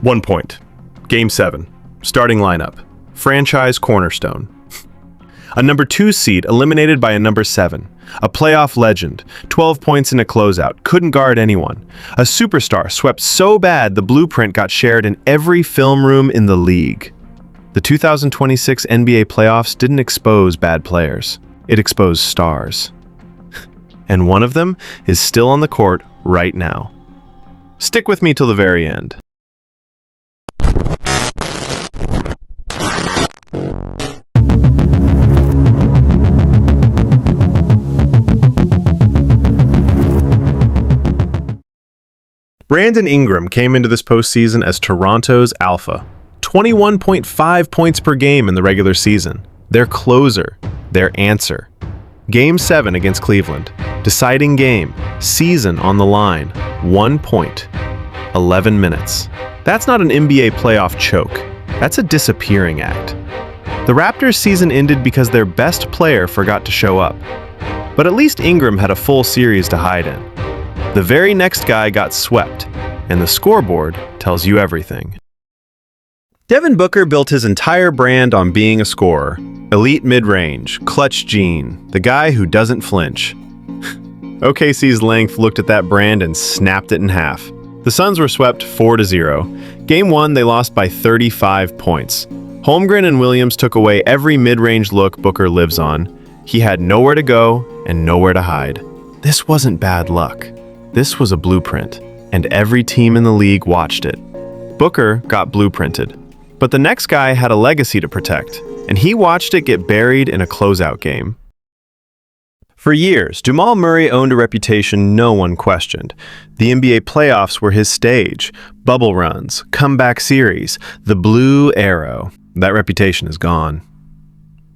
1 point. Game 7. Starting lineup. Franchise cornerstone. A number 2 seed eliminated by a number 7. A playoff legend. 12 points in a closeout. Couldn't guard anyone. A superstar swept so bad the blueprint got shared in every film room in the league. The 2026 NBA playoffs didn't expose bad players. It exposed stars. And one of them is still on the court right now. Stick with me till the very end. Brandon Ingram came into this postseason as Toronto's alpha. 21.5 points per game in the regular season. Their closer, their answer. Game 7 against Cleveland. Deciding game. Season on the line. 1 point. 11 minutes. That's not an NBA playoff choke. That's a disappearing act. The Raptors' season ended because their best player forgot to show up. But at least Ingram had a full series to hide in. The very next guy got swept, and the scoreboard tells you everything. Devin Booker built his entire brand on being a scorer. Elite mid-range, clutch gene, the guy who doesn't flinch. OKC's length looked at that brand and snapped it in half. The Suns were swept 4-0. Game 1, they lost by 35 points. Holmgren and Williams took away every mid-range look Booker lives on. He had nowhere to go and nowhere to hide. This wasn't bad luck. This was a blueprint, and every team in the league watched it. Booker got blueprinted, but the next guy had a legacy to protect, and he watched it get buried in a closeout game. For years, Jamal Murray owned a reputation no one questioned. The NBA playoffs were his stage. Bubble runs, comeback series, the blue arrow. That reputation is gone.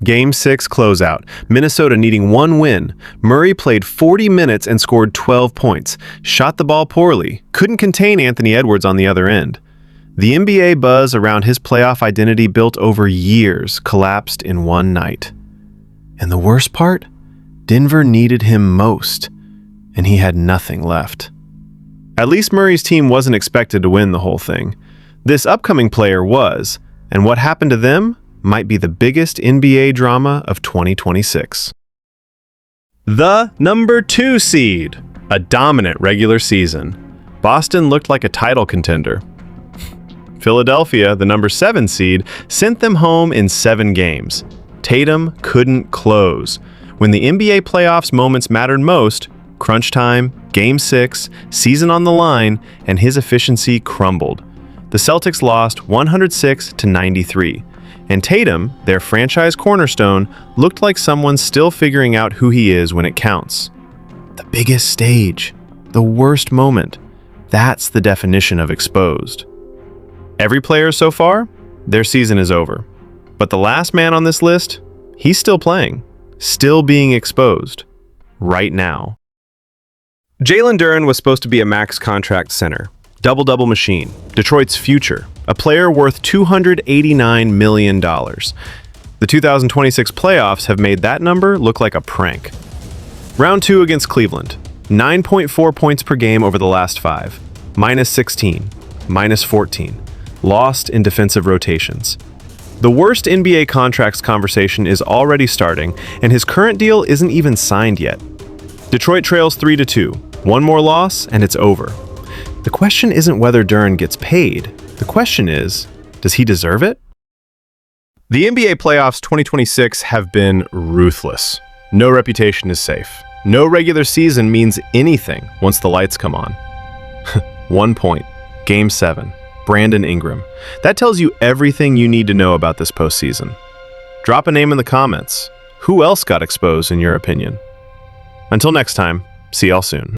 Game 6 closeout. Minnesota needing 1 win. Murray played 40 minutes and scored 12 points. Shot the ball poorly. Couldn't contain Anthony Edwards on the other end. The NBA buzz around his playoff identity built over years collapsed in one night. And the worst part? Denver needed him most, and he had nothing left. At least Murray's team wasn't expected to win the whole thing. This upcoming player was, and what happened to them might be the biggest NBA drama of 2026. The number 2 seed. A dominant regular season. Boston looked like a title contender. Philadelphia, the number 7 seed, sent them home in 7 games. Tatum couldn't close. When the NBA playoffs moments mattered most, crunch time, Game 6, season on the line, and his efficiency crumbled. The Celtics lost 106-93. And Tatum, their franchise cornerstone, looked like someone still figuring out who he is when it counts. The biggest stage, the worst moment, that's the definition of exposed. Every player so far, their season is over. But the last man on this list, he's still playing, still being exposed, right now. Jalen Duren was supposed to be a max contract center, double-double machine, Detroit's future, a player worth $289 million. The 2026 playoffs have made that number look like a prank. Round 2 against Cleveland, 9.4 points per game over the last 5, -16, -14, lost in defensive rotations. The worst NBA contracts conversation is already starting, and his current deal isn't even signed yet. Detroit trails 3-2. One more loss, and it's over. The question isn't whether Duren gets paid. The question is, does he deserve it? The NBA playoffs 2026 have been ruthless. No reputation is safe. No regular season means anything once the lights come on. 1 point. Game 7. Brandon Ingram. That tells you everything you need to know about this postseason. Drop a name in the comments. Who else got exposed in your opinion? Until next time, see y'all soon.